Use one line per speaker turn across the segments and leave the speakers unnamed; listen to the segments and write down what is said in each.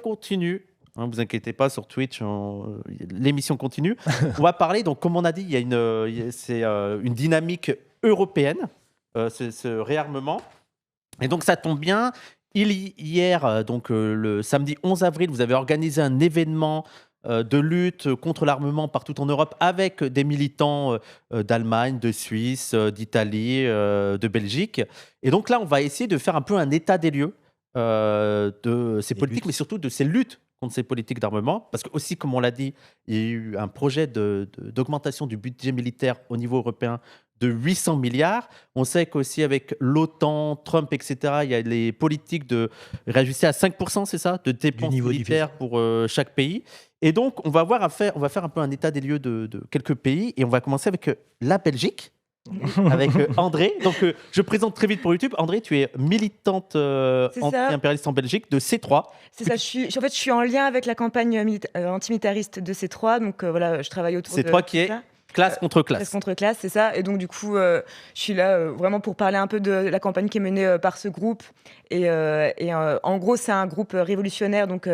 continue. Hein, vous inquiétez pas, sur Twitch, l'émission continue. On va parler, donc, comme on a dit, c'est une dynamique européenne, ce réarmement. Et donc, ça tombe bien. Hier, donc le samedi 11 avril, vous avez organisé un événement de lutte contre l'armement partout en Europe avec des militants d'Allemagne, de Suisse, d'Italie, de Belgique. Et donc là, on va essayer de faire un peu un état des lieux de ces politiques, mais surtout de ces luttes contre ces politiques d'armement. Parce que aussi, comme on l'a dit, il y a eu un projet d'augmentation du budget militaire au niveau européen de 800 milliards. On sait qu'aussi avec l'OTAN, Trump, etc., il y a les politiques de réajuster à 5%, c'est ça, de dépenses militaires pour chaque pays. Et donc, on va faire un peu un état des lieux de quelques pays. Et on va commencer avec la Belgique. Avec André. Donc, je présente très vite pour YouTube. André, tu es militante anti-impérialiste en Belgique de C3.
C'est ça. Je suis en lien avec la campagne antimilitariste de C3. Donc, voilà, je travaille autour de
C3 qui est classe contre classe.
Classe contre classe, c'est ça. Et donc, du coup, je suis là vraiment pour parler un peu de la campagne qui est menée par ce groupe. Et en gros, c'est un groupe révolutionnaire, donc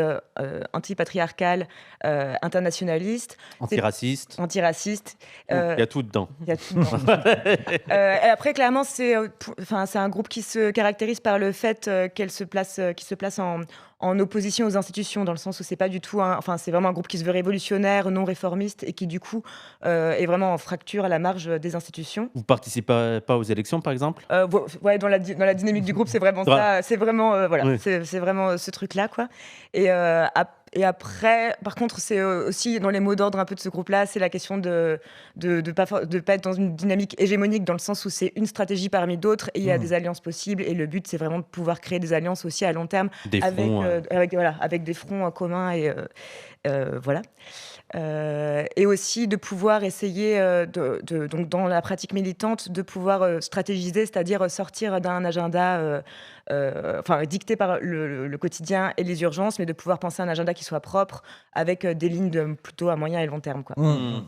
anti-patriarcal, internationaliste.
Antiraciste.
Antiraciste.
Il y a tout dedans.
Il y a tout dedans. Et après, clairement, c'est un groupe qui se caractérise par le fait qu'il se place en opposition aux institutions, dans le sens où c'est pas du tout c'est vraiment un groupe qui se veut révolutionnaire, non réformiste, et qui du coup est vraiment en fracture à la marge des institutions.
Vous participez pas aux élections, par exemple?
Ouais, dans la dynamique du groupe, c'est vraiment ça. C'est vraiment oui. C'est vraiment ce truc-là, quoi. Et après, par contre, c'est aussi dans les mots d'ordre un peu de ce groupe-là, c'est la question de pas être dans une dynamique hégémonique, dans le sens où c'est une stratégie parmi d'autres et il y a des alliances possibles. Et le but, c'est vraiment de pouvoir créer des alliances aussi à long terme avec des fronts communs et voilà. Et aussi de pouvoir essayer, donc dans la pratique militante, de pouvoir stratégiser, c'est-à-dire sortir d'un agenda dicté par le quotidien et les urgences, mais de pouvoir penser un agenda qui soit propre, avec des lignes plutôt à moyen et long terme, quoi.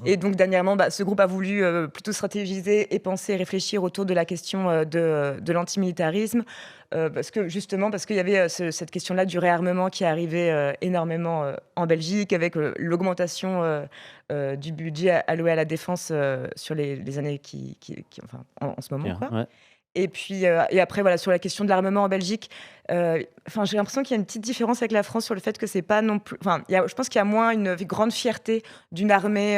Et donc, dernièrement, ce groupe a voulu plutôt stratégiser et penser et réfléchir autour de la question de l'antimilitarisme, parce qu'il y avait cette question-là du réarmement qui arrivait énormément en Belgique, avec l'augmentation du budget alloué à la défense sur les années en ce moment, quoi.
Ouais.
Et puis et après, voilà, sur la question de l'armement en Belgique, j'ai l'impression qu'il y a une petite différence avec la France sur le fait que c'est pas non plus. Je pense qu'il y a moins une grande fierté d'une armée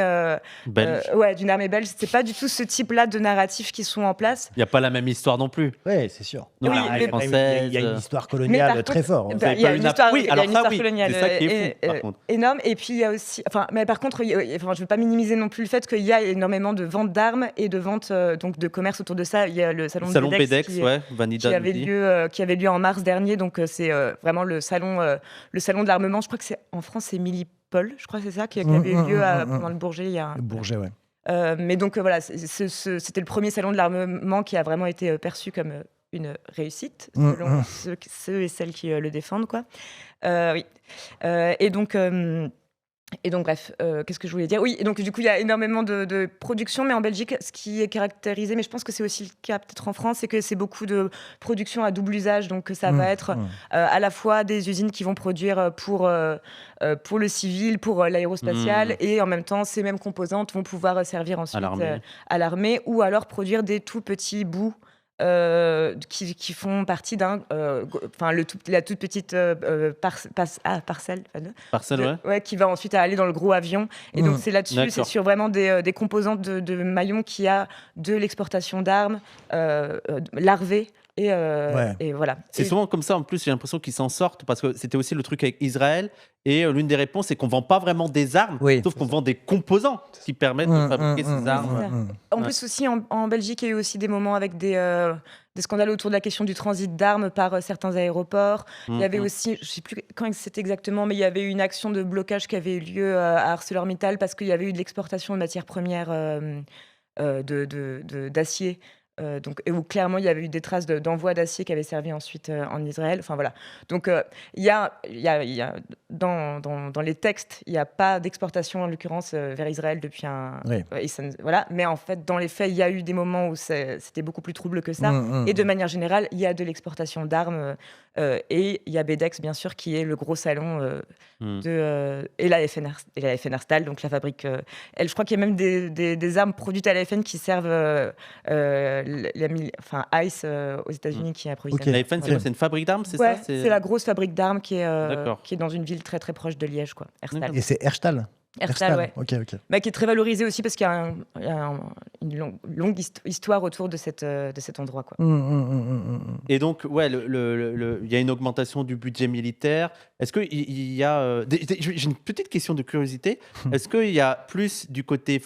belge.
D'une armée belge. C'est pas du tout ce type-là de narratifs qui sont en place.
Il n'y a pas la même histoire non plus.
Oui, c'est sûr.
Non,
Oui,
la française.
Il y a une histoire coloniale très forte.
Il y a une histoire
oui,
coloniale
c'est ça qui est fou, par contre.
énorme. Et puis il y a aussi, mais par contre, je veux pas minimiser non plus le fait qu'il y a énormément de ventes d'armes et de ventes donc de commerce autour de ça. Il y a le salon de PEDEX qui avait lieu en mars dernier. Donc c'est vraiment le salon de l'armement. Je crois que en France, c'est Millipol, je crois que c'est ça, qui avait eu lieu pendant le Bourget. Le
Bourget, ouais.
Mais donc voilà, c'était le premier salon de l'armement qui a vraiment été perçu comme une réussite, selon ceux et celles qui le défendent, quoi. Oui. Et donc, bref, qu'est-ce que je voulais dire? Oui, et donc du coup, il y a énormément de production, mais en Belgique, ce qui est caractérisé, mais je pense que c'est aussi le cas peut-être en France, c'est que c'est beaucoup de production à double usage. Donc ça va être à la fois des usines qui vont produire pour le civil, pour l'aérospatial, et en même temps, ces mêmes composantes vont pouvoir servir ensuite à l'armée, ou alors produire des tout petits bouts qui font partie la toute petite parcelle, qui va ensuite aller dans le gros avion. Et donc c'est là-dessus, c'est sur vraiment des composantes de maillons qu'il y a de l'exportation d'armes larvées. Et voilà.
C'est souvent comme ça, en plus, j'ai l'impression qu'ils s'en sortent, parce que c'était aussi le truc avec Israël, et l'une des réponses, c'est qu'on ne vend pas vraiment des armes, sauf qu'on vend des composants qui permettent de fabriquer ces armes.
En plus aussi, en Belgique, il y a eu aussi des moments avec des scandales autour de la question du transit d'armes par certains aéroports. Il y avait aussi, je ne sais plus quand c'était exactement, mais il y avait eu une action de blocage qui avait eu lieu à ArcelorMittal, parce qu'il y avait eu de l'exportation de matières premières d'acier donc, et où clairement il y avait eu des traces d'envoi d'acier qui avaient servi ensuite en Israël. Enfin voilà. Donc il y a dans les textes, il n'y a pas d'exportation en l'occurrence vers Israël depuis un.
Oui.
Voilà. Mais en fait, dans les faits, il y a eu des moments où c'était beaucoup plus trouble que ça. Et de manière générale, il y a de l'exportation d'armes et il y a Bedex bien sûr qui est le gros salon et la FNR Stahl, donc la fabrique. Je crois qu'il y a même des armes produites à la FN qui servent ICE aux États-Unis qui approvisionne.
Okay. La FN, c'est une fabrique d'armes, c'est
ouais,
ça
c'est la grosse fabrique d'armes qui est dans une ville très très proche de Liège, quoi. Herstal.
Et c'est Herstal.
Herstal, ouais.
Ok.
Bah, qui est très valorisé aussi parce qu'il y a une longue histoire autour de cet endroit, quoi.
Et donc, ouais, il y a une augmentation du budget militaire. Est-ce qu'il y a... j'ai une petite question de curiosité. Est-ce qu'il y a plus du côté...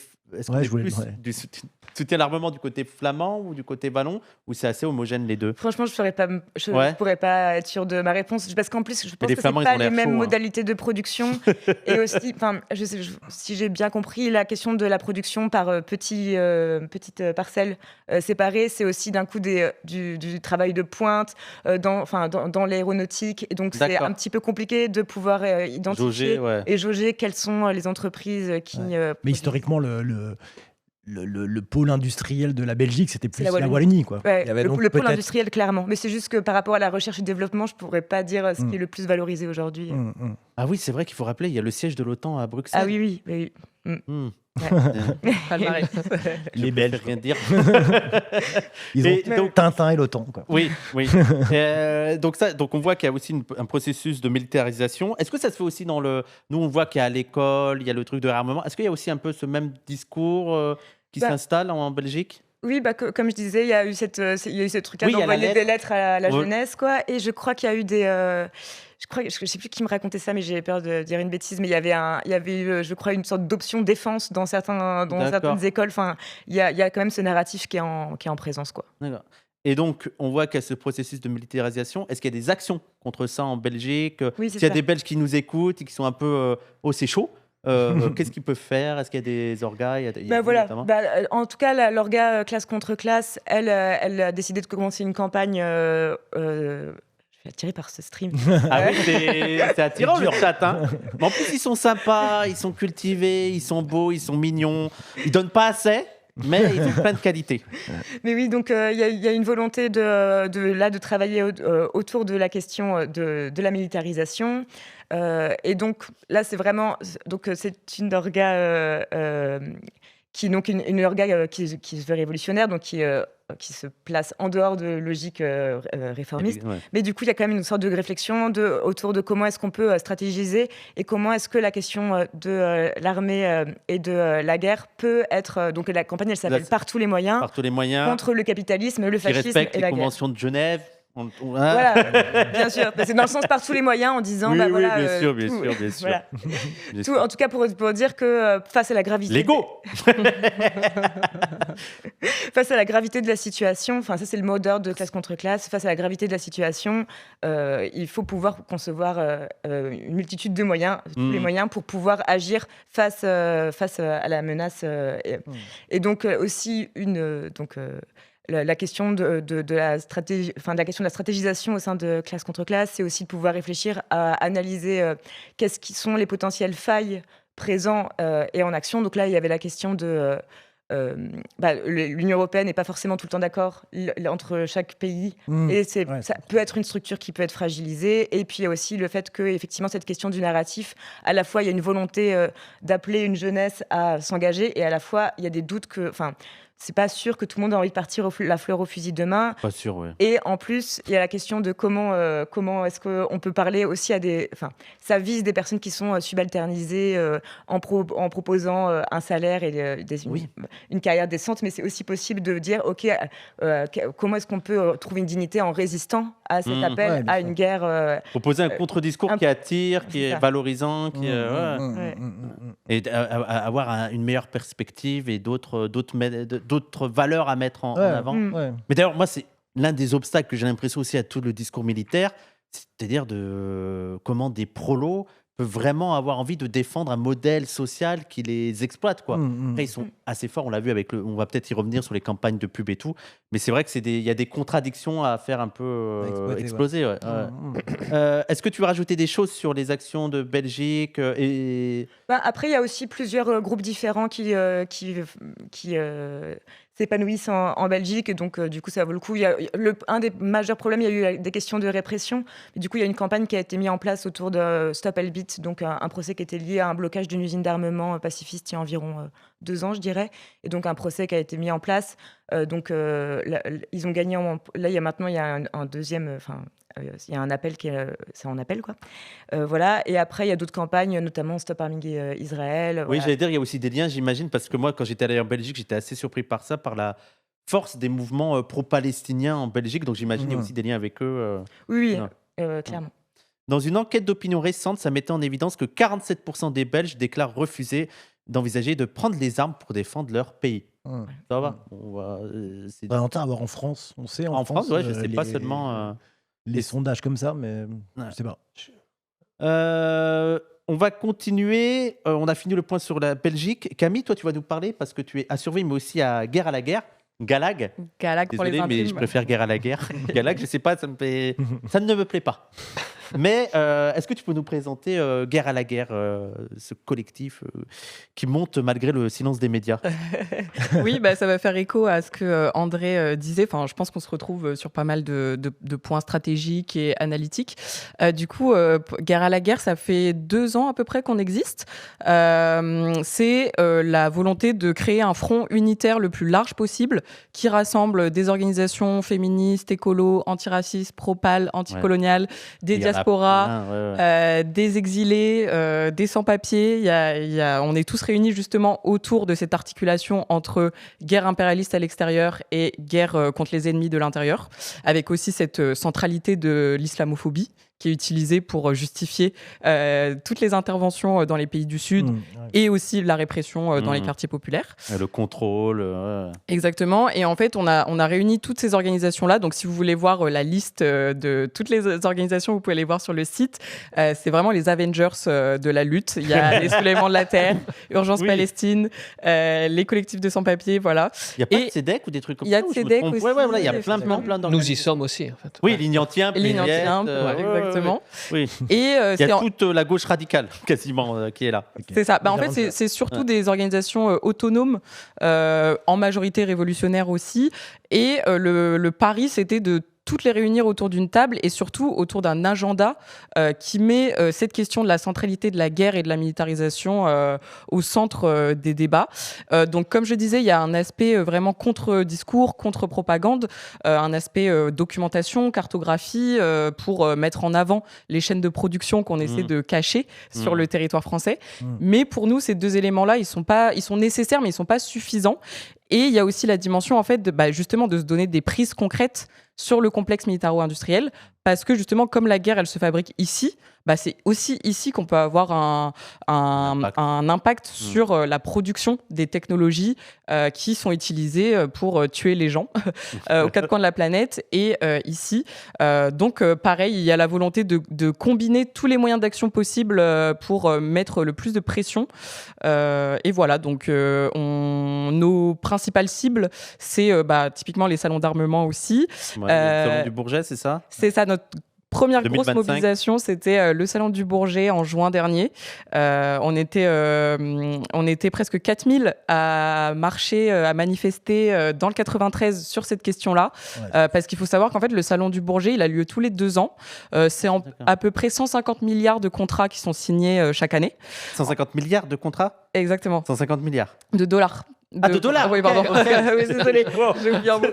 du soutien à l'armement du côté flamand ou du côté wallon, ou c'est assez homogène les deux?
Franchement, je pourrais pas être sûre de ma réponse parce qu'en plus, je pense que c'est pas les mêmes modalités de production. Et aussi, si j'ai bien compris, la question de la production par petites parcelles séparées, c'est aussi d'un coup du travail de pointe dans l'aéronautique. Et donc, c'est un petit peu compliqué de pouvoir identifier et jauger quelles sont les entreprises qui.
Mais historiquement, le pôle industriel de la Belgique, c'était plus la Wallonie, quoi.
Ouais, le pôle industriel, clairement. Mais c'est juste que par rapport à la recherche et développement, je ne pourrais pas dire ce qui est le plus valorisé aujourd'hui.
Ah oui, c'est vrai qu'il faut rappeler, il y a le siège de l'OTAN à Bruxelles.
Ah oui. Ouais.
Les Belges.
Rien dire.
Ils ont donc Tintin et l'OTAN, quoi.
Oui. Donc on voit qu'il y a aussi un processus de militarisation. Est-ce que ça se fait aussi dans le... Nous, on voit qu'il y a à l'école, il y a le truc de réarmement. Est-ce qu'il y a aussi un peu ce même discours qui s'installe en Belgique?
Oui, comme je disais, il y a eu ce truc-là d'envoyer des lettres à la jeunesse, quoi. Et je crois qu'il y a eu des... je sais plus qui me racontait ça, mais j'ai peur de dire une bêtise. Mais il y avait eu, je crois, une sorte d'option défense dans certaines écoles. Enfin, il y a quand même ce narratif qui est en présence, quoi.
D'accord. Et donc, on voit qu'il y a ce processus de militarisation. Est-ce qu'il y a des actions contre ça en Belgique? S'il y a des Belges qui nous écoutent et qui sont un peu c'est chaud. Qu'est-ce qu'ils peuvent faire? Est-ce qu'il y a des orgas?
En tout cas, l'orga classe contre classe, elle a décidé de commencer une campagne. Je suis attirée par ce stream.
Ah oui, c'est attirant le chat. Hein. Mais en plus, ils sont sympas, ils sont cultivés, ils sont beaux, ils sont mignons. Ils donnent pas assez, mais ils ont plein de qualités.
Mais oui, donc il y a une volonté de travailler autour de la question de la militarisation. Et donc là, c'est vraiment c'est une orga qui donc une orga qui se veut révolutionnaire, donc qui se place en dehors de logique réformiste. Ouais. Mais du coup, il y a quand même une sorte de réflexion autour de comment est-ce qu'on peut stratégiser et comment est-ce que la question de l'armée et de la guerre peut être... donc la campagne, elle s'appelle Par tous les moyens, contre le capitalisme, le fascisme et la guerre.
Qui respecte les conventions de Genève.
Voilà, bien sûr. C'est dans le sens par tous les moyens en disant
bien sûr. Voilà.
Tout, en tout cas pour dire que face à la gravité face à la gravité de la situation, enfin ça c'est le mot d'ordre de classe contre classe, face à la gravité de la situation, il faut pouvoir concevoir une multitude de moyens, tous les moyens pour pouvoir agir face à la menace et donc aussi la question de la stratégie, enfin de la question de la stratégisation au sein de classe contre classe, c'est aussi de pouvoir réfléchir à analyser qu'est-ce qui sont les potentielles failles présents et en action. Donc là, il y avait la question de l'Union européenne n'est pas forcément tout le temps d'accord entre chaque pays et ça peut être une structure qui peut être fragilisée. Et puis il y a aussi le fait que effectivement cette question du narratif, à la fois il y a une volonté d'appeler une jeunesse à s'engager et à la fois il y a des doutes que c'est pas sûr que tout le monde a envie de partir la fleur au fusil demain.
Pas sûr, ouais.
Et en plus, il y a la question de comment est-ce qu'on peut parler aussi à ça vise des personnes qui sont subalternisées en proposant un salaire et une carrière décente, mais c'est aussi possible de dire, OK, comment est-ce qu'on peut trouver une dignité en résistant à cet appel à une guerre.
Proposer un contre-discours qui attire, qui est valorisant, et avoir une meilleure perspective et d'autres valeurs à mettre en avant. Mais d'ailleurs, moi, c'est l'un des obstacles que j'ai l'impression aussi à tout le discours militaire, c'est-à-dire comment des prolos peuvent vraiment avoir envie de défendre un modèle social qui les exploite, quoi. Après, ils sont assez forts, on l'a vu avec on va peut-être y revenir sur les campagnes de pub et tout, mais c'est vrai que il y a des contradictions à faire un peu exploser. Ouais. Est-ce que tu veux rajouter des choses sur les actions de Belgique
Après, il y a aussi plusieurs groupes différents qui s'épanouissent en Belgique, donc du coup ça vaut le coup. Un des majeurs problèmes, il y a eu des questions de répression, mais du coup il y a une campagne qui a été mise en place autour de Stop Elbit, donc un procès qui était lié à un blocage d'une usine d'armement pacifiste il y a environ 2 ans, je dirais, et donc un procès qui a été mis en place. Là, ils ont gagné. Là, il y a un deuxième. Il y a un appel c'est en appel, quoi. Voilà. Et après, il y a d'autres campagnes, notamment Stop Arming Israël.
Oui,
voilà.
j'allais dire, il y a aussi des liens, j'imagine, parce que moi, quand j'étais allé en Belgique, j'étais assez surpris par ça, par la force des mouvements pro-palestiniens en Belgique. Donc, j'imagine qu'il y a aussi des liens avec eux.
Oui, clairement.
Dans une enquête d'opinion récente, ça mettait en évidence que 47% des Belges déclarent refuser d'envisager de prendre les armes pour défendre leur pays. Ça va.
Valentin, avoir en France, on sait
en France, ouais, je sais pas seulement
les sondages comme ça, mais je sais pas.
On va continuer. On a fini le point sur la Belgique. Camille, toi, tu vas nous parler parce que tu es à Surville, mais aussi à Guerre à la guerre. Galag.
Pour les
Désolé, mais je préfère Guerre à la guerre. Galag, je sais pas, ça ne me plaît pas. Mais est-ce que tu peux nous présenter Guerre à la guerre, ce collectif qui monte malgré le silence des médias?
Oui, ça va faire écho à ce que André disait. Enfin, je pense qu'on se retrouve sur pas mal de points stratégiques et analytiques. Du coup, Guerre à la guerre, ça fait 2 ans à peu près qu'on existe. C'est la volonté de créer un front unitaire le plus large possible qui rassemble des organisations féministes, écolos, antiracistes, pro-pal, anticoloniales, des diasporas, des exilés, des sans-papiers. On est tous réunis justement autour de cette articulation entre guerre impérialiste à l'extérieur et guerre contre les ennemis de l'intérieur, avec aussi cette centralité de l'islamophobie qui est utilisée pour justifier toutes les interventions dans les pays du Sud et aussi la répression dans les quartiers populaires.
Le contrôle.
Exactement. Et en fait, on a réuni toutes ces organisations-là. Donc, si vous voulez voir la liste de toutes les organisations, vous pouvez les voir sur le site. C'est vraiment les Avengers de la lutte. Il y a les Soulèvements de la Terre, Urgence Palestine, les collectifs de sans-papiers, voilà.
Il n'y a pas de CEDEC ou des trucs comme ça?
Il y a de CEDEC aussi.
Il y a plein d'organisations.
Nous y sommes aussi, en fait.
Oui, Lignantien,
exactement.
Oui. Et il y a toute la gauche radicale, quasiment, qui est là.
Okay. C'est ça. En fait, c'est surtout des organisations autonomes, en majorité révolutionnaires aussi. Et le pari, c'était de toutes les réunir autour d'une table et surtout autour d'un agenda qui met cette question de la centralité de la guerre et de la militarisation au centre des débats. Donc, comme je disais, il y a un aspect vraiment contre-discours, contre-propagande, un aspect documentation, cartographie, pour mettre en avant les chaînes de production qu'on essaie de cacher sur le territoire français. Mais pour nous, ces 2 éléments-là, ils sont nécessaires, mais ils ne sont pas suffisants. Et il y a aussi la dimension, en fait, justement, de se donner des prises concrètes sur le complexe militaro-industriel, parce que justement, comme la guerre, elle se fabrique ici, c'est aussi ici qu'on peut avoir un impact sur la production des technologies qui sont utilisées pour tuer les gens aux 4 coins de la planète et ici. Donc, pareil, il y a la volonté de combiner tous les moyens d'action possibles pour mettre le plus de pression. Et voilà, donc nos principales cibles, c'est typiquement les salons d'armement aussi.
Le salon du Bourget, c'est ça?
C'est ça, notre première
2025.
grosse mobilisation, c'était le salon du Bourget en juin dernier. On était presque 4000 à marcher, à manifester dans le 93 sur cette question-là. Parce qu'il faut savoir qu'en fait, le salon du Bourget, il a lieu tous les 2 ans. C'est à peu près 150 milliards de contrats qui sont signés chaque année.
150 milliards de contrats?
Exactement.
150 milliards.
De dollars.
De dollars.
Oui, pardon. Oui, désolé. J'ai oublié un mot.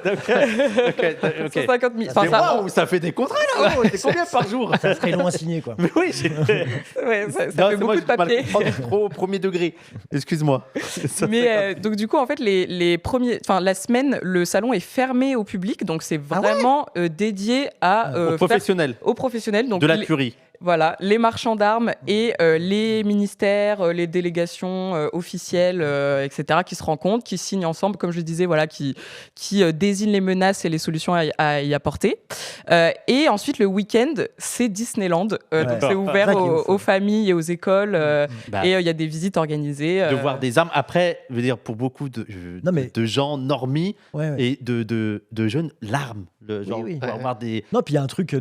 150 000.
Waouh, ça fait des contrats là. C'est combien par jour?
Ça serait long à signer, quoi.
Mais oui,
ça fait beaucoup de papier.
Trop au premier degré. Excuse-moi.
Mais donc du coup, en fait, la semaine, le salon est fermé au public, donc c'est vraiment dédié aux
professionnels.
Aux professionnels. Donc
de la curie.
Voilà, les marchands d'armes et les ministères, les délégations officielles, etc., qui se rencontrent, qui signent ensemble, comme je le disais, voilà, qui désignent les menaces et les solutions à y apporter. Et ensuite, le week-end, c'est Disneyland. Donc, c'est ouvert aux familles et aux écoles. Et il y a des visites organisées.
De voir des armes. Après, je veux dire, pour beaucoup de gens normies et de jeunes, l'arme. Pour avoir des...
Non, puis il y a un truc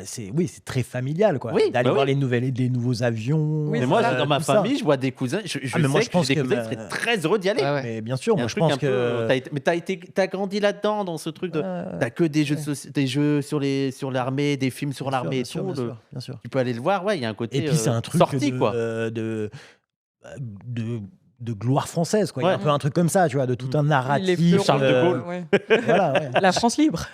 c'est très familial, quoi. D'aller voir des nouveaux avions.
Mais moi, dans ma famille, je vois des cousins. Je sais que des cousins seraient très heureux d'y aller.
Mais bien sûr, moi je pense que.
Mais t'as grandi là-dedans, dans ce truc de. T'as que des jeux sur l'armée, des films sur l'armée et tout.
Bien sûr.
Tu peux aller le voir, il y a un côté.
Et puis c'est un truc
sorti, quoi.
De gloire française, quoi. Il y a un peu un truc comme ça, tu vois, de tout un narratif.
Charles de Gaulle.
La France libre.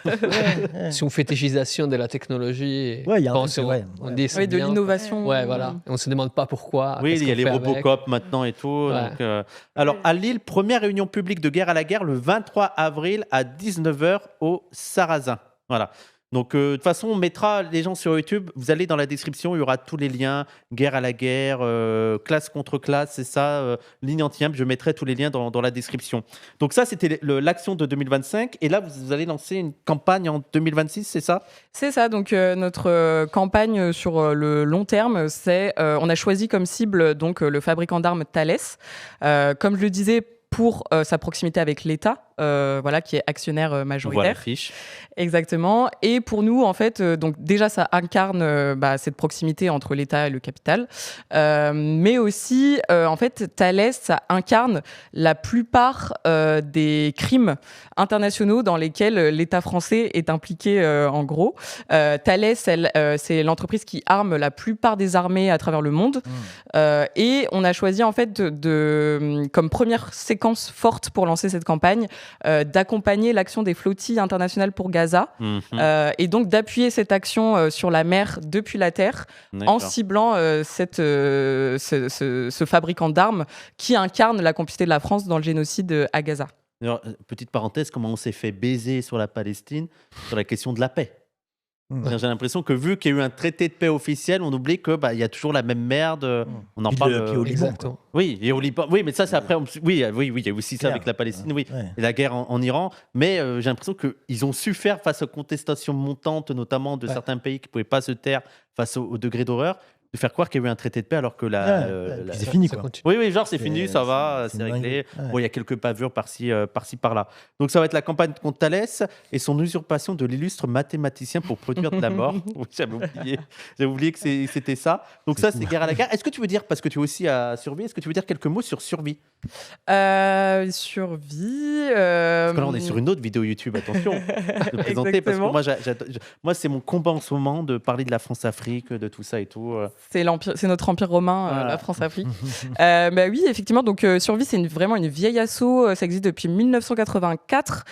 C'est une fétichisation de la technologie.
Il y a un truc,
on dit
de l'innovation.
Voilà. On se demande pas pourquoi.
Oui, il y a les Robocop maintenant et tout. Donc, alors, à Lille, première réunion publique de Guerre à la guerre le 23 avril à 19h au Sarrazin. Voilà. Donc, de toute façon, on mettra les gens sur YouTube. Vous allez dans la description, il y aura tous les liens. Guerre à la guerre, classe contre classe, c'est ça, ligne anti-imp. Je mettrai tous les liens dans la description. Donc, ça, c'était l'action de 2025. Et là, vous allez lancer une campagne en 2026, c'est ça ?
C'est ça. Donc, notre campagne sur le long terme, c'est on a choisi comme cible donc, le fabricant d'armes Thales. Comme je le disais, pour sa proximité avec l'État, qui est actionnaire majoritaire.
Voilà, fiche.
Exactement. Et pour nous, en fait, donc déjà, ça incarne cette proximité entre l'État et le capital. Mais aussi, en fait, Thales, ça incarne la plupart des crimes internationaux dans lesquels l'État français est impliqué, en gros. Thales, c'est l'entreprise qui arme la plupart des armées à travers le monde. Et on a choisi, en fait, comme première séquence forte pour lancer cette campagne, d'accompagner l'action des flottilles internationales pour Gaza et donc d'appuyer cette action sur la mer depuis la terre en ciblant ce fabricant d'armes qui incarne la complicité de la France dans le génocide à Gaza.
Alors, petite parenthèse, comment on s'est fait baiser sur la Palestine sur la question de la paix. J'ai l'impression que vu qu'il y a eu un traité de paix officiel, on oublie que y a toujours la même merde. On en parle.
Puis au Liban.
Oui, et au Liban. Oui, mais ça c'est après. Oui, il y a aussi ça avec la Palestine. Oui, et la guerre en Iran. Mais j'ai l'impression qu'ils ont su faire face aux contestations montantes, notamment de certains pays qui ne pouvaient pas se taire face au degré d'horreur, de faire croire qu'il y a eu un traité de paix alors que
c'est fini, quoi.
Oui, genre c'est fini, ça va, c'est réglé. Bon, il y a quelques pavures par-ci, par-là. Donc ça va être la campagne contre Thalès et son usurpation de l'illustre mathématicien pour produire de la mort. Oui, j'avais oublié que c'était ça. Donc ça, c'est Guerre à la guerre. Est-ce que tu veux dire, parce que tu es aussi à Survie, est-ce que tu veux dire quelques mots sur Survie ?
Survie.
Parce que là, on est sur une autre vidéo YouTube, attention, de présenter, parce que moi, c'est mon combat en ce moment de parler de la France-Afrique, de tout ça et tout.
C'est notre empire romain, la France-Afrique. Oui, effectivement. Donc, Survie, c'est vraiment une vieille asso. Ça existe depuis 1984.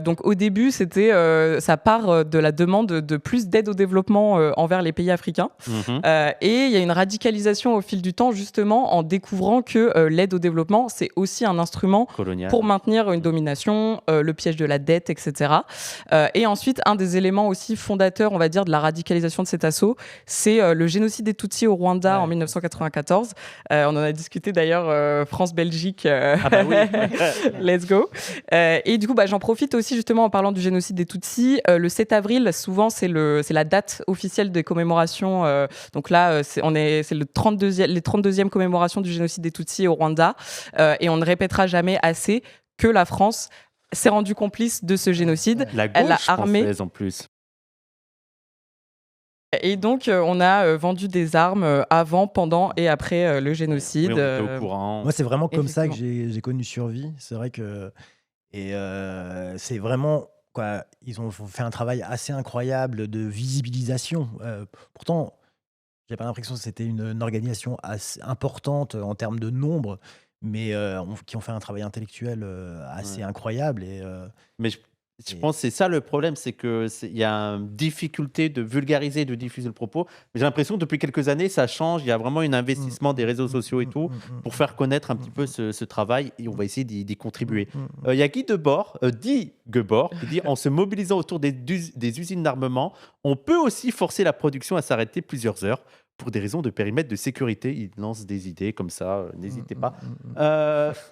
Donc, au début, ça part de la demande de plus d'aide au développement envers les pays africains. Et il y a une radicalisation au fil du temps, justement, en découvrant que l'aide au développement, c'est aussi un instrument colonial pour maintenir une domination, le piège de la dette, etc. Et ensuite, un des éléments aussi fondateurs, on va dire, de la radicalisation de cet asso, c'est le génocide des Tutsis au Rwanda en 1994. On en a discuté d'ailleurs, France-Belgique. Let's go. Et du coup, j'en profite aussi justement en parlant du génocide des Tutsis. Le 7 avril, souvent, c'est la date officielle des commémorations. Donc là, c'est les 32e commémorations du génocide des Tutsis au Rwanda. Et on ne répétera jamais assez que la France s'est rendue complice de ce génocide.
La gauche française en plus.
Et donc, on a vendu des armes avant, pendant et après le génocide.
Oui, on était au courant.
Moi, c'est vraiment comme ça que j'ai connu Survie. C'est vrai que... Et c'est vraiment... Ils ont fait un travail assez incroyable de visibilisation. Pourtant, j'ai pas l'impression que c'était une organisation assez importante en termes de nombre, mais qui ont fait un travail intellectuel assez incroyable.
Mais Je pense que c'est ça le problème, c'est qu'il y a une difficulté de vulgariser, de diffuser le propos. Mais j'ai l'impression que depuis quelques années, ça change. Il y a vraiment un investissement des réseaux sociaux et tout pour faire connaître un petit peu ce travail et on va essayer d'y contribuer. Il y a Guy Debord qui dit en se mobilisant autour des usines d'armement, on peut aussi forcer la production à s'arrêter plusieurs heures. Pour des raisons de périmètre de sécurité, il lance des idées comme ça, n'hésitez pas.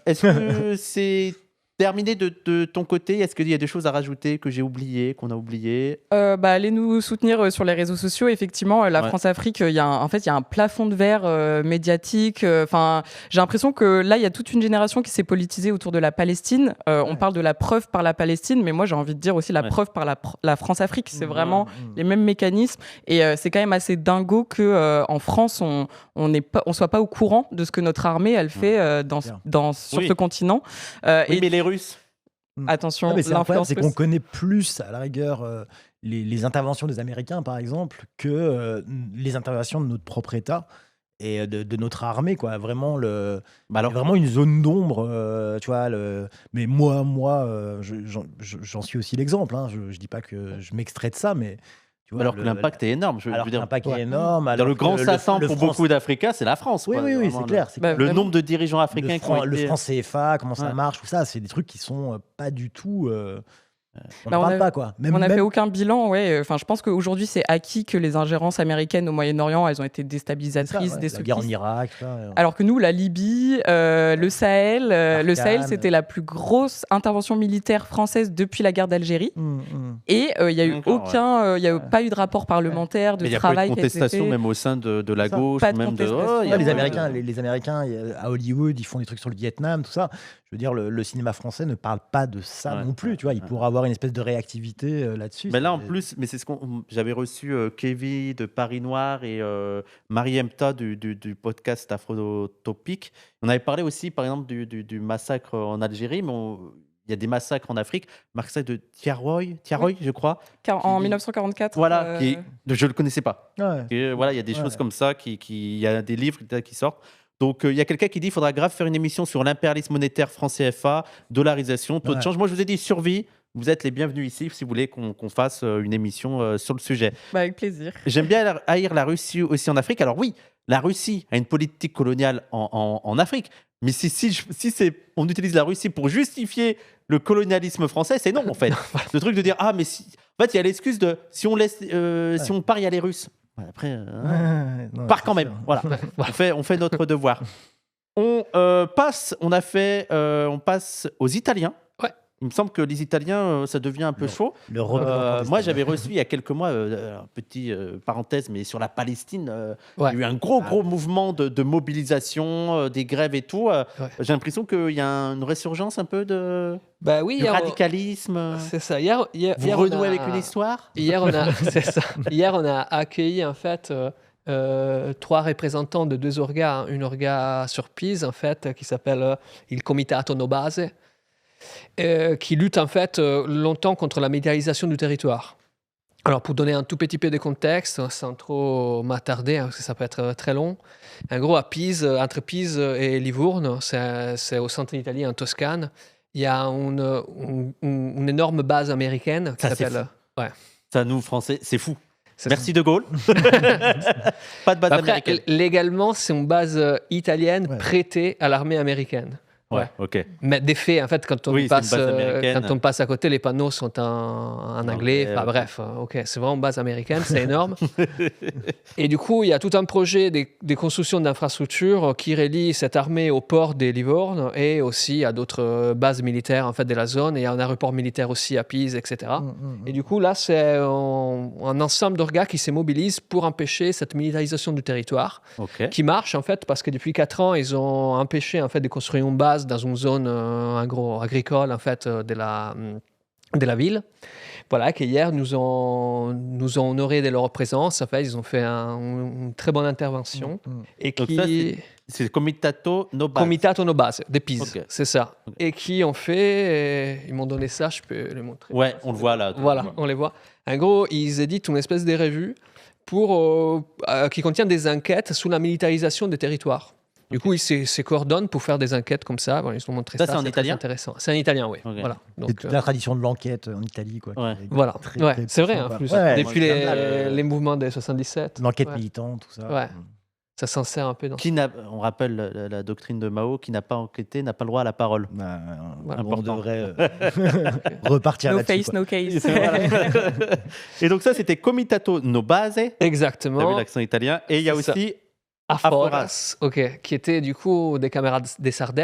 Est-ce que c'est terminé de ton côté? Est-ce qu'il y a des choses à rajouter que j'ai oubliées, qu'on a oubliées?
Allez nous soutenir sur les réseaux sociaux. Effectivement, la France-Afrique, il y a un plafond de verre médiatique. J'ai l'impression que là, il y a toute une génération qui s'est politisée autour de la Palestine. On parle de la preuve par la Palestine, mais moi, j'ai envie de dire aussi la preuve par la France-Afrique. C'est vraiment les mêmes mécanismes. Et c'est quand même assez dingo qu'en France, on soit pas au courant de ce que notre armée, elle fait sur ce continent.
Mais les Russes.
Attention,
c'est incroyable,
l'influence
c'est qu'on connaît plus à la rigueur les interventions des Américains, par exemple, que les interventions de notre propre État et de notre armée, quoi. Vraiment vraiment une zone d'ombre, tu vois. Mais moi, j'en suis aussi l'exemple. Hein. Je dis pas que je m'extrais de ça, mais.
Alors que l'impact est énorme.
L'impact est énorme.
Dans le grand Sassan, pour beaucoup d'Africains, c'est la France.
Oui, c'est clair.
Le nombre de dirigeants africains qui ont été...
Le franc CFA, comment ça marche, tout ça, c'est des trucs qui sont pas du tout... On ne parle pas, quoi.
On n'a fait aucun bilan, je pense qu'aujourd'hui, c'est acquis que les ingérences américaines au Moyen-Orient, elles ont été déstabilisatrices,
la guerre en Irak, tout ça.
Alors que nous, la Libye, le Sahel, c'était la plus grosse intervention militaire française depuis la guerre d'Algérie. Et il n'y a eu pas eu de rapport parlementaire, de travail.
Il y a pas eu de contestation, même au sein de la gauche.
Pas de contestation.
Les Américains, à Hollywood, ils font des trucs sur le Vietnam, tout ça. Je veux dire, le cinéma français ne parle pas de ça non plus. Tu vois, il pourrait avoir une espèce de réactivité là-dessus.
Mais là, en plus, mais c'est j'avais reçu Kevin de Paris Noir et Marie Emta du podcast Afrotopique. On avait parlé aussi, par exemple, du massacre en Algérie, mais il y a des massacres en Afrique. Massacre de Tiaroy, je crois.
En 1944.
Voilà, je ne le connaissais pas. Il y a des choses comme ça, il y a des livres qui sortent. Donc, il y a quelqu'un qui dit qu'il faudra grave faire une émission sur l'impérialisme monétaire franc CFA, dollarisation, taux de change. Moi, je vous ai dit survie. Vous êtes les bienvenus ici si vous voulez qu'on fasse une émission sur le sujet.
Avec plaisir.
J'aime bien haïr la Russie aussi en Afrique. Alors oui, la Russie a une politique coloniale en Afrique. Mais si on utilise la Russie pour justifier le colonialisme français, c'est non, en fait. Le truc de dire, en fait, il y a l'excuse de si on part, il y a les Russes. Après, on part quand même. Voilà. On fait notre devoir. On passe aux Italiens. Il me semble que les Italiens, ça devient un peu chaud. Moi, j'avais reçu il y a quelques mois, un petit parenthèse, mais sur la Palestine, il y a eu un gros mouvement de mobilisation, des grèves et tout. J'ai l'impression qu'il y a une résurgence un peu du radicalisme.
C'est ça.
Vous renouez avec une histoire.
Hier, on a accueilli en fait 3 représentants de 2 orgas, une orga sur Pise en fait, qui s'appelle il Comitato No Base. Qui lutte en fait longtemps contre la médialisation du territoire. Alors pour donner un tout petit peu de contexte, sans trop m'attarder, parce que ça peut être très long, en gros à Pise, entre Pise et Livourne, c'est au centre d'Italie, en Toscane, il y a une énorme base américaine qui s'appelle...
Ça, nous, Français, c'est fou. Merci De Gaulle. Pas de base américaine.
Légalement, c'est une base italienne prêtée à l'armée américaine.
Ok.
Mais des faits, en fait, quand on passe à côté, les panneaux sont en anglais. Bref, c'est vraiment une base américaine, c'est énorme. Et du coup, il y a tout un projet de construction d'infrastructures qui relie cette armée au port de Livorno et aussi à d'autres bases militaires en fait, de la zone. Et il y a un aéroport militaire aussi à Pise, etc. Et du coup, là, c'est un ensemble d'orgas qui se mobilisent pour empêcher cette militarisation du territoire, qui marche, en fait, parce que depuis 4 ans, ils ont empêché en fait, de construire une base dans une zone agricole en fait, de la ville. Voilà, qui hier nous ont honorés de leur présence. En fait, ils ont fait une très bonne intervention. Et
donc
qui...
ça, c'est Comitato No Base.
Comitato No Base, de Pise, c'est ça. Ils m'ont donné ça, je peux le montrer.
Ouais, on le voit là.
Voilà, on les voit. En gros, ils éditent une espèce de revue qui contient des enquêtes sur la militarisation des territoires. Du coup, ils se coordonnent pour faire des enquêtes comme ça. Ils ont montré ça.
C'est en italien.
Intéressant. C'est en italien, oui.
Okay.
Voilà.
C'est toute la tradition de l'enquête en Italie, quoi.
Voilà. C'est vrai, en plus. Depuis les mouvements des 77.
L'enquête militante, tout ça.
Ouais. Ça s'en sert un peu dans
on rappelle la doctrine de Mao, qui n'a pas enquêté n'a pas le droit à la parole.
On devrait repartir
no
là-dessus.
face, no case.
Et donc ça, c'était Comitato no Base.
Exactement.
T'as vu l'accent italien. Et il y a aussi
Aforas, qui étaient du coup des camarades des Sardes,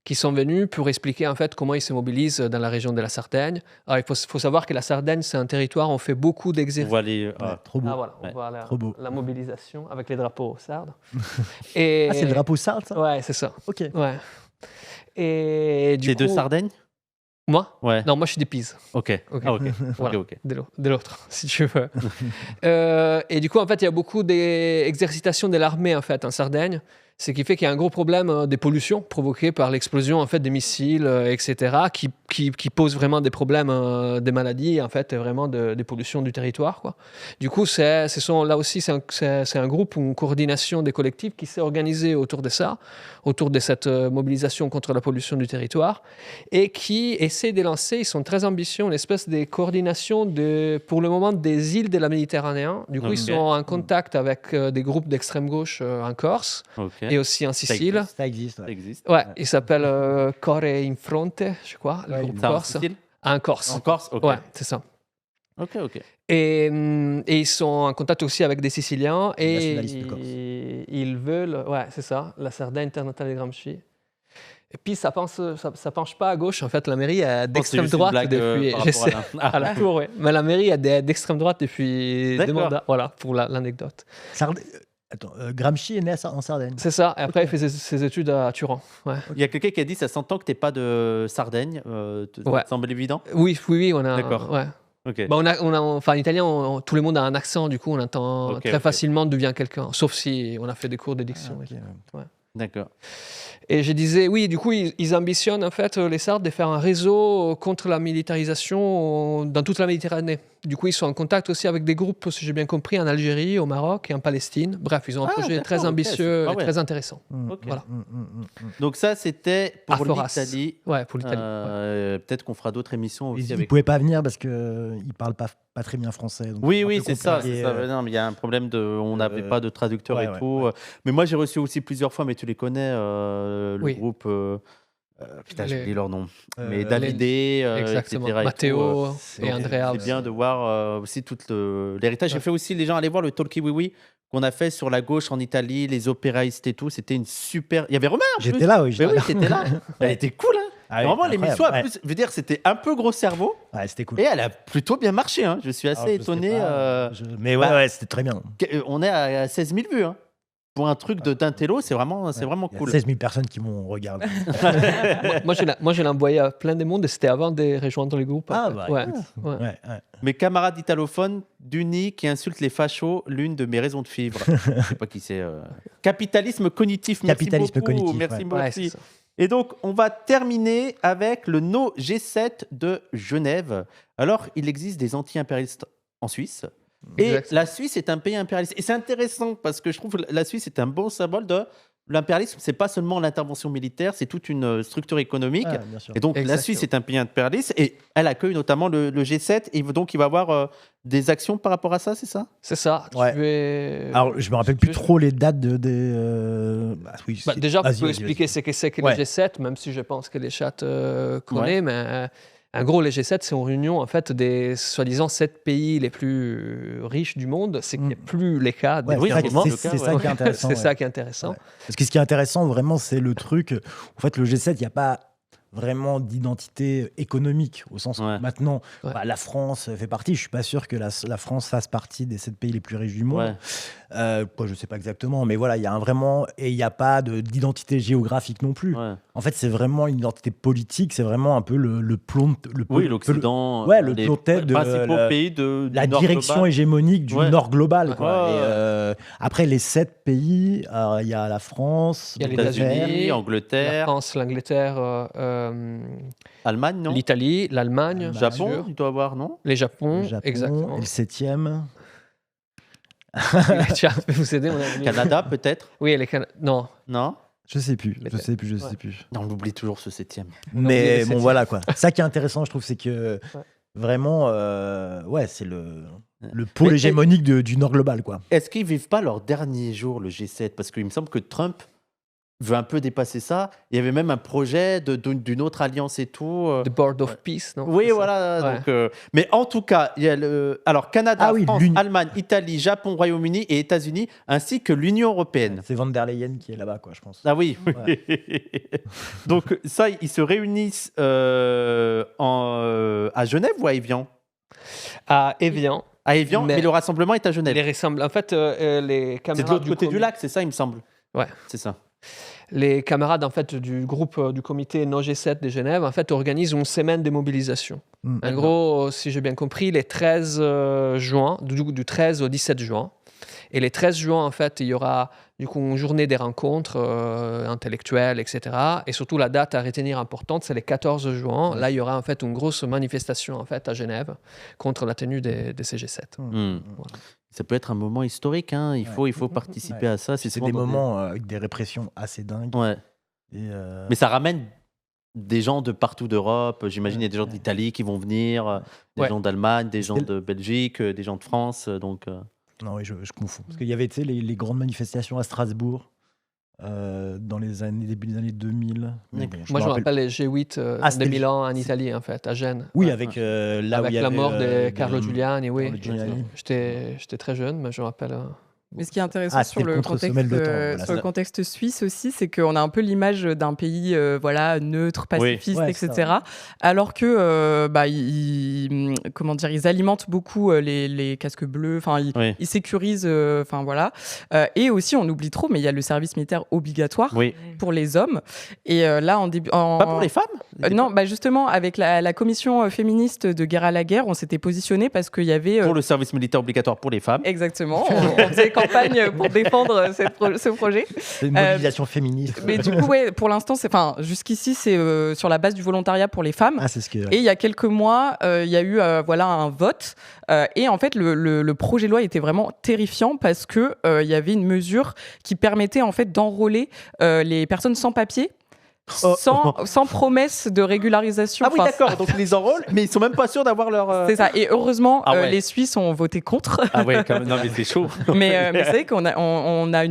qui sont venus pour expliquer en fait comment ils se mobilisent dans la région de la Sardaigne. Alors, il faut savoir que la Sardaigne, c'est un territoire où on fait beaucoup d'exercices.
On voit les...
trop beau.
On voit la mobilisation avec les drapeaux sardes.
C'est le drapeau sarde, ça?
Ouais, c'est ça.
Ok.
Ouais. Et du coup...
de Sardaigne?
Moi?
Ouais.
Non, moi je suis des Pises.
Ok.
Voilà. De l'autre, si tu veux. Et du coup, en fait, il y a beaucoup d'exercitations de l'armée en fait en Sardaigne. Ce qui fait qu'il y a un gros problème des pollutions provoquées par l'explosion en fait, des missiles, etc., qui posent vraiment des problèmes, des maladies, en fait, vraiment des pollutions du territoire, quoi. Du coup, là aussi, c'est un groupe ou une coordination des collectifs qui s'est organisé autour de ça, autour de cette mobilisation contre la pollution du territoire, et qui essaie de lancer, ils sont très ambitieux, une espèce de coordination pour le moment des îles de la Méditerranée. Du coup, ils sont en contact avec des groupes d'extrême gauche en Corse. Et aussi en Sicile.
Ça existe.
Ouais, il s'appelle Core in Fronte, je crois, le groupe Corse. En Corse.
En Corse, ok.
Ouais, c'est ça.
Ok.
Et ils sont en contact aussi avec des Siciliens et ils veulent, ouais, c'est ça, la Sardaigne internationale de Gramsci. Et puis ça penche pas à gauche. En fait, la mairie est d'extrême droite depuis. À la tour, oui. Mais la mairie est d'extrême droite depuis 2 mandats. Voilà pour l'anecdote.
Attends, Gramsci est né en Sardaigne.
C'est ça, et après il fait ses études à Turin. Ouais.
Il y a quelqu'un qui a dit ça s'entend que tu n'es pas de Sardaigne. Ça semble évident.
Oui, on a.
D'accord.
Ouais.
Okay.
Bah en italien, tout le monde a un accent, du coup on entend très facilement d'où vient quelqu'un, sauf si on a fait des cours d'édiction.
D'accord.
Et je disais, oui, du coup, ils ambitionnent, en fait, les Sardes, de faire un réseau contre la militarisation dans toute la Méditerranée. Du coup, ils sont en contact aussi avec des groupes, si j'ai bien compris, en Algérie, au Maroc et en Palestine. Bref, ils ont un projet très ambitieux et très intéressant. Voilà.
Donc ça, c'était pour l'Italie.
Ouais, pour l'Italie.
Peut-être qu'on fera d'autres émissions aussi.
Ils ne pouvaient pas venir parce qu'ils ne parlent pas très bien français. Donc
oui, c'est ça. Non, mais il y a un problème on n'avait pas de traducteur et tout. Ouais. Mais moi, j'ai reçu aussi plusieurs fois, mais tu les connais, le groupe... putain, j'ai oublié leur nom. Mais Davidé, etc.
Matteo et Andrea.
C'est bien de voir aussi tout l'héritage. J'ai fait aussi les gens aller voir le Talkie Oui qu'on a fait sur la gauche en Italie, les opéraïstes et tout. C'était une super... Il y avait Romain.
J'étais là, oui.
J'étais là. Elle était cool, hein. Vraiment, l'émission, plus, je veux dire, c'était un peu gros cerveau.
Ouais, c'était cool.
Et elle a plutôt bien marché. Hein. Je suis assez étonné.
Mais ouais, c'était très bien.
On est à 16 000 vues. Hein. Pour un truc d'intello, c'est vraiment cool.
16 000 personnes qui m'ont regardé.
moi, je l'ai envoyé à plein de monde et c'était avant de rejoindre les groupes.
Ouais.
Mes camarades italophones d'Uni qui insultent les fachos, l'une de mes raisons de vivre. Je sais pas qui c'est. Capitalisme cognitif. Merci beaucoup. Et donc, on va terminer avec le No G7 de Genève. Alors, il existe des anti-impérialistes en Suisse. Et la Suisse est un pays impérialiste. Et c'est intéressant parce que je trouve que la Suisse est un bon symbole de l'impérialisme. C'est pas seulement l'intervention militaire, c'est toute une structure économique. Et donc la Suisse est un pays impérialiste et elle accueille notamment le G7. Et donc il va y avoir des actions par rapport à ça, c'est ça?
C'est ça.
Alors je me rappelle plus trop les dates
déjà, pour expliquer ce que c'est que le G7, même si je pense que les chats connaissent, mais... En gros, les G7, c'est une réunion en fait, des soi-disant 7 pays les plus riches du monde. C'est qu'il n'y a plus les cas.
C'est ça qui est intéressant.
C'est ça qui est intéressant.
Parce que ce qui est intéressant, vraiment, c'est le truc. En fait, le G7, il n'y a pas vraiment d'identité économique, au sens où maintenant, la France fait partie. Je ne suis pas sûr que la France fasse partie des 7 pays les plus riches du monde. Je ne sais pas exactement, mais voilà, il y a et il n'y a pas d'identité géographique non plus. En fait, c'est vraiment une identité politique, c'est vraiment un peu le plomb...
l'Occident,
le plomb-tête
de pays de
la direction
global.
Hégémonique du Nord global. Et, après, les 7 pays, il y a la France,
il y a les États-Unis,
Angleterre,
la France, l'Angleterre,
Allemagne, non?
l'Italie, l'Allemagne,
Japon, il doit avoir, non?
Les Japon, exactement.
Et le 7e.
Tu peux vous aider, mon ami.
Canada, peut-être?
Oui, non.
Non?
Je sais plus.
Non, on oublie toujours ce 7e.
Mais bon, voilà quoi. Ça qui est intéressant, je trouve, c'est que vraiment, c'est le pôle hégémonique du Nord global, quoi.
Est-ce qu'ils vivent pas leur dernier jour, le G7? Parce qu'il me semble que Trump veut un peu dépasser ça. Il y avait même un projet d'une autre alliance et tout.
The Board of Peace, non?
Oui, voilà. Donc, mais en tout cas, il y a alors Canada, France, Allemagne, Italie, Japon, Royaume-Uni et États-Unis, ainsi que l'Union européenne.
C'est Van der Leyen qui est là-bas, quoi, je pense.
Ah oui. Donc ça, ils se réunissent à Genève ou à Évian?
À Évian.
À Évian, mais le rassemblement est à Genève.
En fait, les camarades...
C'est de l'autre côté du lac, c'est ça, il me semble.
Ouais.
C'est ça.
Les camarades en fait, du groupe du comité non G7 de Genève en fait, organisent une semaine de mobilisation. En gros, si j'ai bien compris, les 13 juin, du 13 au 17 juin. Et les 13 juin, en fait, il y aura du coup une journée des rencontres intellectuelles, etc. Et surtout, la date à retenir importante, c'est les 14 juin. Là, il y aura en fait une grosse manifestation en fait, à Genève contre la tenue des CG7.
Voilà. Ça peut être un moment historique, hein. Il faut participer à ça.
C'est des moments avec des répressions assez dingues.
Ouais. Mais ça ramène des gens de partout d'Europe. J'imagine il y a des gens d'Italie qui vont venir, des gens d'Allemagne, des gens de Belgique, des gens de France. Donc,
Non, oui, je confonds. Parce qu'il y avait les grandes manifestations à Strasbourg dans les début des années 2000.
Bon, moi, je me rappelle les G8 de Milan en Italie, en fait, à Gênes.
Oui, avec la
mort de Carlo Giuliani, oui.
J'étais
très jeune, mais je me rappelle...
Mais ce qui est intéressant sur le contexte suisse aussi, c'est qu'on a un peu l'image d'un pays neutre, pacifiste, etc. Alors que ils alimentent beaucoup les casques bleus, ils sécurisent, et aussi on oublie trop, mais il y a le service militaire obligatoire pour les hommes. Et là,
pas pour les femmes?
Non, justement, avec la commission féministe de Guerre à la guerre, on s'était positionné parce qu'il y avait
pour le service militaire obligatoire pour les femmes.
Exactement. On faisait campagne pour défendre ce projet.
C'est une mobilisation féministe.
Mais du coup, pour l'instant, jusqu'ici, c'est sur la base du volontariat pour les femmes. Et il y a quelques mois, il y a eu un vote. Et en fait, le projet de loi était vraiment terrifiant parce que il y avait une mesure qui permettait en fait d'enrôler les personnes sans papier. Sans promesse de régularisation.
Ah oui, d'accord, donc ils les enrôlent, mais ils sont même pas sûrs d'avoir leur...
C'est ça, et heureusement, les Suisses ont voté contre.
Ah ouais, quand même, non mais c'est chaud.
mais c'est vrai qu'on a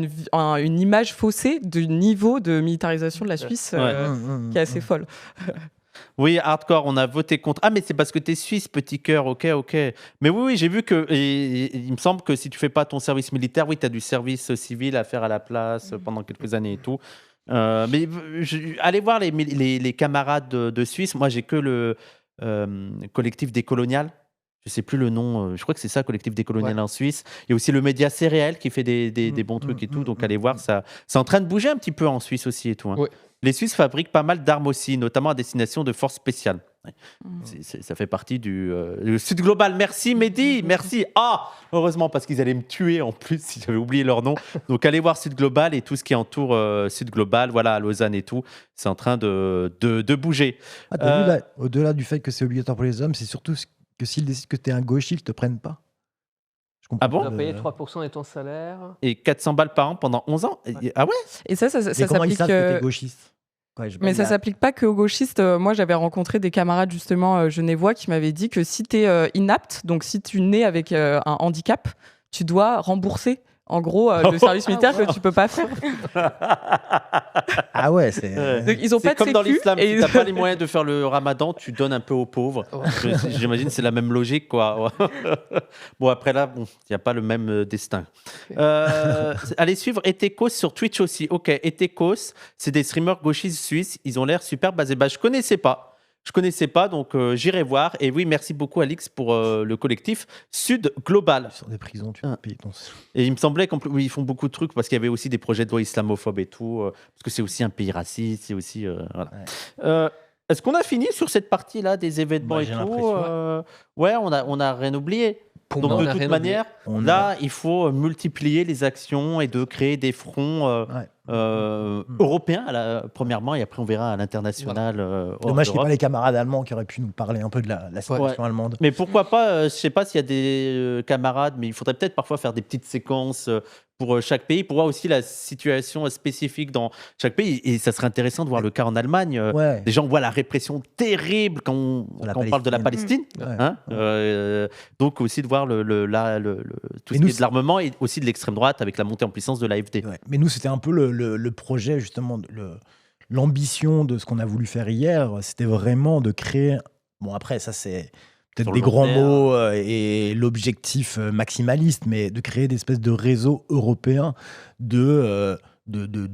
une image faussée du niveau de militarisation de la Suisse qui est assez folle.
Oui, hardcore, on a voté contre. Ah, mais c'est parce que t'es suisse, petit cœur, ok. Mais oui, j'ai vu que... il me semble que si tu fais pas ton service militaire, t'as du service civil à faire à la place pendant quelques années et tout. Mais allez voir les camarades de Suisse. Moi, j'ai que le collectif Décolonial. Je sais plus le nom. Je crois que c'est ça, collectif Décolonial en Suisse. Il y a aussi le média Céréal qui fait des bons trucs et tout. Donc, allez voir ça. C'est en train de bouger un petit peu en Suisse aussi et tout. Hein. Les Suisses fabriquent pas mal d'armes aussi, notamment à destination de forces spéciales. Ça fait partie du Sud Global. Merci Mehdi, merci. Ah, heureusement, parce qu'ils allaient me tuer en plus si j'avais oublié leur nom. Donc allez voir Sud Global et tout ce qui entoure Sud Global, voilà, à Lausanne et tout. C'est en train de bouger.
Au-delà du fait que c'est obligatoire pour les hommes, c'est surtout que s'ils décident que tu es un gauchiste, ils ne te prennent pas.
Ah bon?
Tu dois payer 3% de ton salaire.
Et 400 balles par an pendant 11 ans? Ah ouais?
Et ça
comment
s'applique...
ils savent que tu es gauchiste?
Mais ça s'applique pas qu'aux gauchistes. Moi, j'avais rencontré des camarades justement genevois qui m'avaient dit que si tu es inapte, donc si tu nais avec un handicap, tu dois rembourser en gros le service militaire que tu peux pas faire.
Ah ouais, c'est...
Donc, ils ont pas de
comme
sécu,
dans l'islam,
et
si t'as pas les moyens de faire le ramadan, tu donnes un peu aux pauvres. J'imagine c'est la même logique, quoi. Bon, après là, il n'y a pas le même destin. Allez suivre Etekos sur Twitch aussi. Ok, Etekos, c'est des streamers gauchistes suisses. Ils ont l'air super basés. Je connaissais pas, donc j'irai voir. Et oui, merci beaucoup Alix pour le collectif Sud Global.
Sur des prisons, tu payes ton...
Et il me semblait qu'ils font beaucoup de trucs parce qu'il y avait aussi des projets de loi islamophobes et tout, parce que c'est aussi un pays raciste, c'est aussi... voilà. Est-ce qu'on a fini sur cette partie-là des événements et tout? Ouais, on a rien oublié. Donc de toute manière, là, il faut multiplier les actions et de créer des fronts européens, premièrement, et après on verra à l'international.
Dommage qu'il n'y ait pas les camarades allemands qui auraient pu nous parler un peu de la situation allemande.
Mais pourquoi pas, je ne sais pas s'il y a des camarades, mais il faudrait peut-être parfois faire des petites séquences pour chaque pays, pour voir aussi la situation spécifique dans chaque pays. Et ça serait intéressant de voir le cas en Allemagne. Les gens voient la répression terrible quand on parle de la Palestine. Donc aussi de voir tout ce qui est de l'armement et aussi de l'extrême droite avec la montée en puissance de l'AfD.
Mais nous, c'était un peu le projet, justement, l'ambition de ce qu'on a voulu faire hier. C'était vraiment de créer... Bon, après, ça, c'est... peut-être des grands mots et l'objectif maximaliste, mais de créer des espèces de réseaux européens de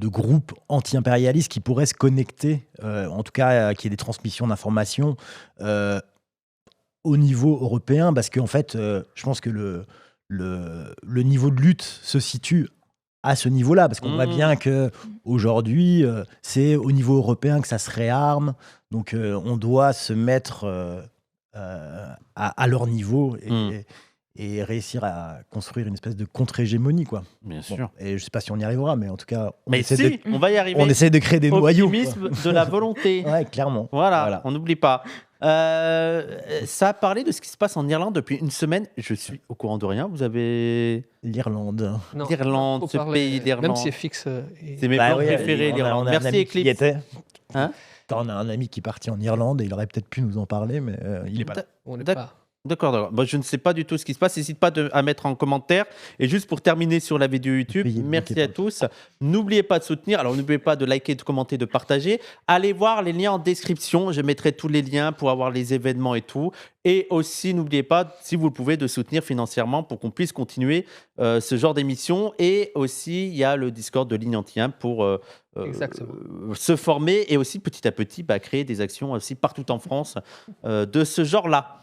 groupes anti-impérialistes qui pourraient se connecter, en tout cas qu'il y ait des transmissions d'informations au niveau européen, parce qu'en fait, je pense que le niveau de lutte se situe à ce niveau-là, parce qu'on voit bien qu'aujourd'hui, c'est au niveau européen que ça se réarme, donc on doit se mettre... à leur niveau et réussir à construire une espèce de contre-hégémonie, quoi.
Bien sûr.
Et je sais pas si on y arrivera, mais en tout cas,
on va y arriver.
On essaie de créer des noyaux.
Optimisme de la volonté.
Ouais, clairement.
Voilà. On n'oublie pas. Ça a parlé de ce qui se passe en Irlande depuis une semaine. Je suis au courant de rien. Vous avez
l'Irlande.
L'Irlande, ce pays d'Irlande.
Même si FX.
C'est mes plans préférés, l'Irlande. Merci Eclipse.
Hein? On a un ami qui est parti en Irlande et il aurait peut-être pu nous en parler, mais il n'est pas là.
On n'est pas.
D'accord. Moi, je ne sais pas du tout ce qui se passe. N'hésite pas à mettre en commentaire. Et juste pour terminer sur la vidéo YouTube, merci à tous. N'oubliez pas de soutenir. Alors, n'oubliez pas de liker, de commenter, de partager. Allez voir les liens en description. Je mettrai tous les liens pour avoir les événements et tout. Et aussi, n'oubliez pas, si vous le pouvez, de soutenir financièrement pour qu'on puisse continuer ce genre d'émission. Et aussi, il y a le Discord de Ligne Anti-1 pour se former et aussi petit à petit créer des actions aussi partout en France de ce genre-là.